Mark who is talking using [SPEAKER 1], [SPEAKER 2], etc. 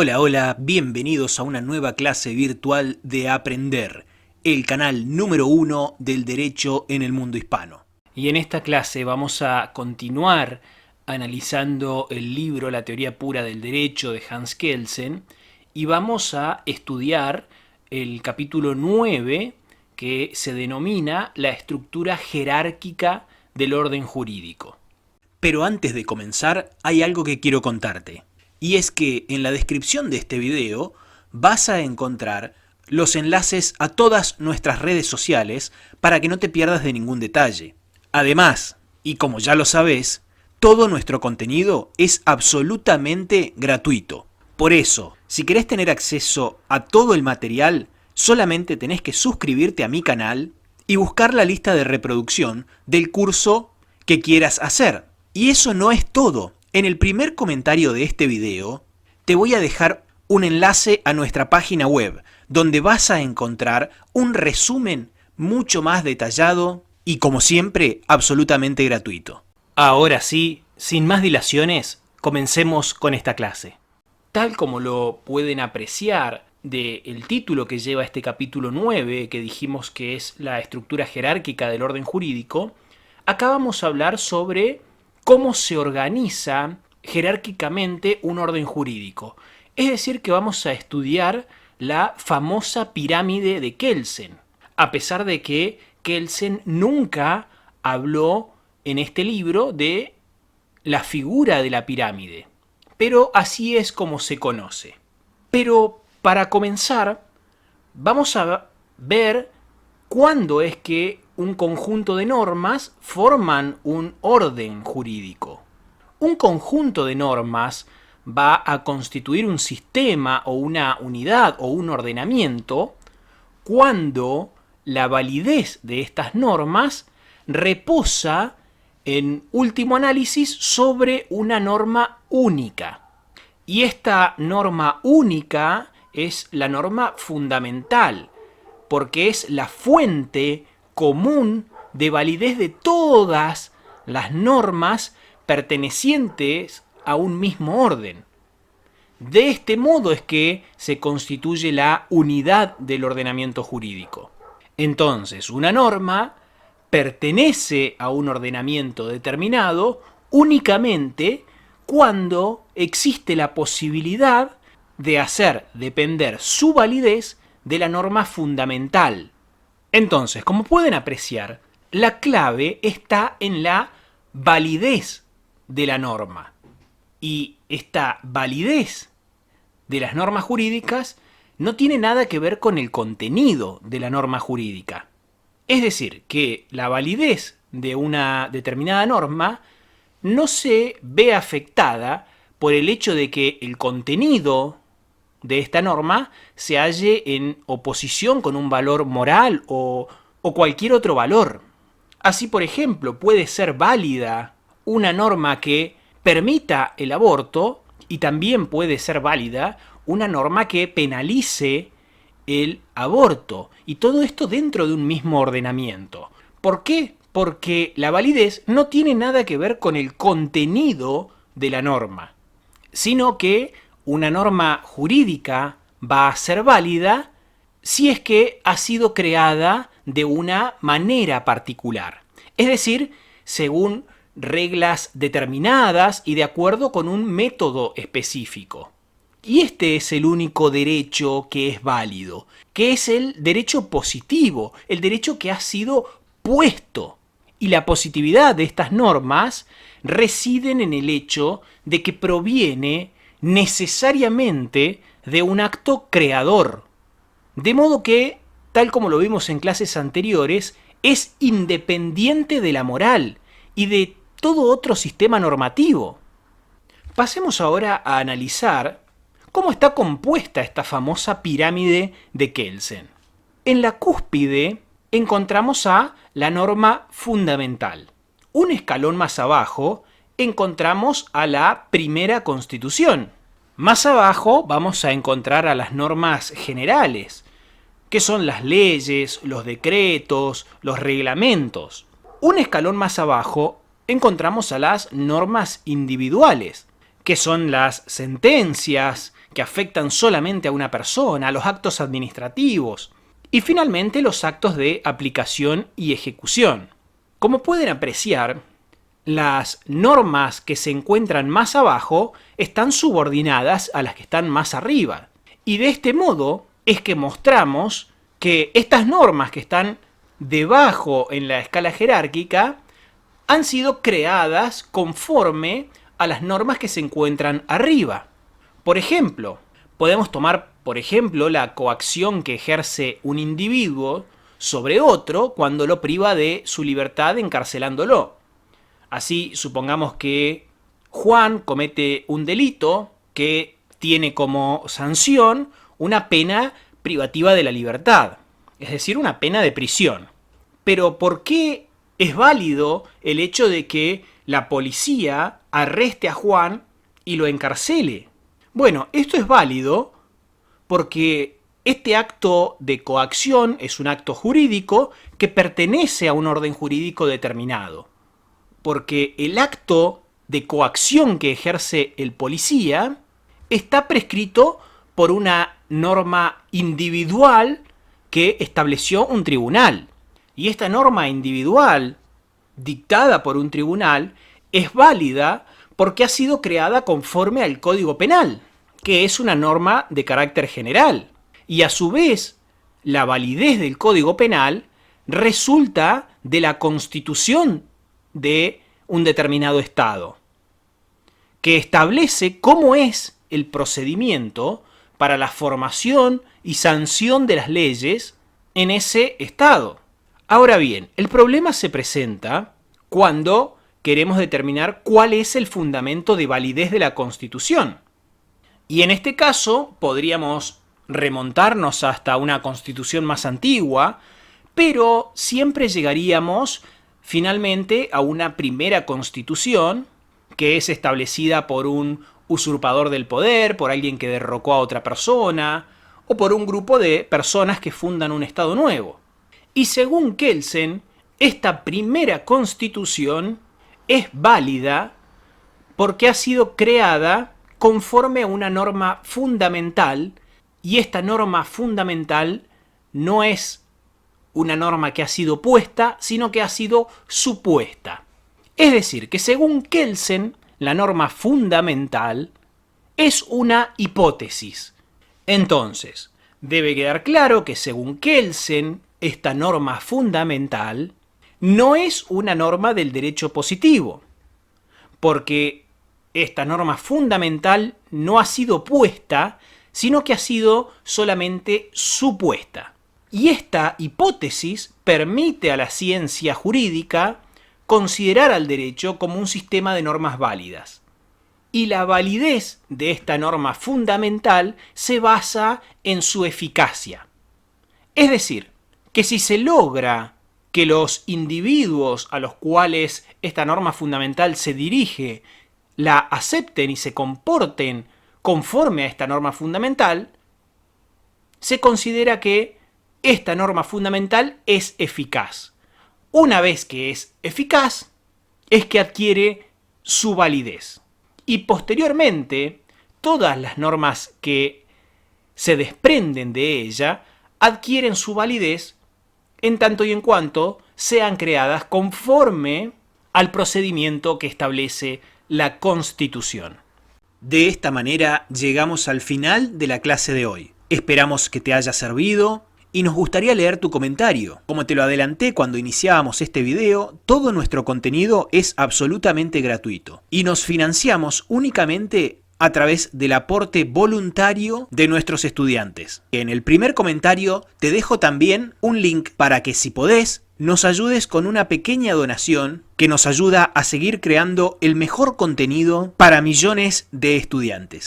[SPEAKER 1] Hola, hola, bienvenidos a una nueva clase virtual de Aprender, el canal número 1 del derecho en el mundo hispano. Y en esta clase vamos a continuar analizando el libro La teoría pura del derecho de Hans Kelsen y vamos a estudiar el capítulo 9 que se denomina la estructura jerárquica del orden jurídico. Pero antes de comenzar, hay algo que quiero contarte. Y es que en la descripción de este video vas a encontrar los enlaces a todas nuestras redes sociales para que no te pierdas de ningún detalle. Además, y como ya lo sabes, todo nuestro contenido es absolutamente gratuito. Por eso, si querés tener acceso a todo el material, solamente tenés que suscribirte a mi canal y buscar la lista de reproducción del curso que quieras hacer. Y eso no es todo. En el primer comentario de este video te voy a dejar un enlace a nuestra página web donde vas a encontrar un resumen mucho más detallado y, como siempre, absolutamente gratuito. Ahora sí, sin más dilaciones, comencemos con esta clase. Tal como lo pueden apreciar del título que lleva este capítulo 9, que dijimos que es la estructura jerárquica del orden jurídico, acá vamos a hablar sobre cómo se organiza jerárquicamente un orden jurídico. Es decir, que vamos a estudiar la famosa pirámide de Kelsen, a pesar de que Kelsen nunca habló en este libro de la figura de la pirámide, pero así es como se conoce. Pero para comenzar, vamos a ver cuándo es que un conjunto de normas forman un orden jurídico. Un conjunto de normas va a constituir un sistema o una unidad o un ordenamiento cuando la validez de estas normas reposa en último análisis sobre una norma única. Y esta norma única es la norma fundamental, porque es la fuente común de validez de todas las normas pertenecientes a un mismo orden. De este modo es que se constituye la unidad del ordenamiento jurídico. Entonces, una norma pertenece a un ordenamiento determinado únicamente cuando existe la posibilidad de hacer depender su validez de la norma fundamental. Entonces, como pueden apreciar, la clave está en la validez de la norma. Y esta validez de las normas jurídicas no tiene nada que ver con el contenido de la norma jurídica. Es decir, que la validez de una determinada norma no se ve afectada por el hecho de que el contenido de esta norma se halle en oposición con un valor moral o cualquier otro valor. Así, por ejemplo, puede ser válida una norma que permita el aborto y también puede ser válida una norma que penalice el aborto. Y todo esto dentro de un mismo ordenamiento. ¿Por qué? Porque la validez no tiene nada que ver con el contenido de la norma, sino que una norma jurídica va a ser válida si es que ha sido creada de una manera particular. Es decir, según reglas determinadas y de acuerdo con un método específico. Y este es el único derecho que es válido, que es el derecho positivo, el derecho que ha sido puesto. Y la positividad de estas normas residen en el hecho de que proviene necesariamente de un acto creador. De modo que, tal como lo vimos en clases anteriores, es independiente de la moral y de todo otro sistema normativo. Pasemos ahora a analizar cómo está compuesta esta famosa pirámide de Kelsen. En la cúspide encontramos a la norma fundamental. Un escalón más abajo encontramos a la primera Constitución. Más abajo vamos a encontrar a las normas generales, que son las leyes, los decretos, los reglamentos. Un escalón más abajo encontramos a las normas individuales, que son las sentencias, que afectan solamente a una persona, los actos administrativos y finalmente los actos de aplicación y ejecución. Como pueden apreciar, las normas que se encuentran más abajo están subordinadas a las que están más arriba. Y de este modo es que mostramos que estas normas que están debajo en la escala jerárquica han sido creadas conforme a las normas que se encuentran arriba. Por ejemplo, podemos tomar, la coacción que ejerce un individuo sobre otro cuando lo priva de su libertad encarcelándolo. Así, supongamos que Juan comete un delito que tiene como sanción una pena privativa de la libertad, es decir, una pena de prisión. Pero ¿por qué es válido el hecho de que la policía arreste a Juan y lo encarcele? Bueno, esto es válido porque este acto de coacción es un acto jurídico que pertenece a un orden jurídico determinado. Porque el acto de coacción que ejerce el policía está prescrito por una norma individual que estableció un tribunal. Y esta norma individual, dictada por un tribunal, es válida porque ha sido creada conforme al Código Penal, que es una norma de carácter general. Y a su vez, la validez del Código Penal resulta de la constitución de un determinado Estado, que establece cómo es el procedimiento para la formación y sanción de las leyes en ese Estado. Ahora bien, el problema se presenta cuando queremos determinar cuál es el fundamento de validez de la Constitución. Y en este caso podríamos remontarnos hasta una Constitución más antigua, pero siempre llegaríamos finalmente a una primera Constitución que es establecida por un usurpador del poder, por alguien que derrocó a otra persona, o por un grupo de personas que fundan un Estado nuevo. Y según Kelsen, esta primera Constitución es válida porque ha sido creada conforme a una norma fundamental, y esta norma fundamental no es una norma que ha sido puesta, sino que ha sido supuesta. Es decir, que según Kelsen, la norma fundamental es una hipótesis. Entonces, debe quedar claro que según Kelsen, esta norma fundamental no es una norma del derecho positivo, porque esta norma fundamental no ha sido puesta, sino que ha sido solamente supuesta. Y esta hipótesis permite a la ciencia jurídica considerar al derecho como un sistema de normas válidas. Y la validez de esta norma fundamental se basa en su eficacia. Es decir, que si se logra que los individuos a los cuales esta norma fundamental se dirige la acepten y se comporten conforme a esta norma fundamental, se considera que esta norma fundamental es eficaz. Una vez que es eficaz, es que adquiere su validez. Y posteriormente, todas las normas que se desprenden de ella adquieren su validez en tanto y en cuanto sean creadas conforme al procedimiento que establece la Constitución. De esta manera llegamos al final de la clase de hoy. Esperamos que te haya servido y nos gustaría leer tu comentario. Como te lo adelanté cuando iniciábamos este video, todo nuestro contenido es absolutamente gratuito y nos financiamos únicamente a través del aporte voluntario de nuestros estudiantes. En el primer comentario te dejo también un link para que, si podés, nos ayudes con una pequeña donación que nos ayuda a seguir creando el mejor contenido para millones de estudiantes.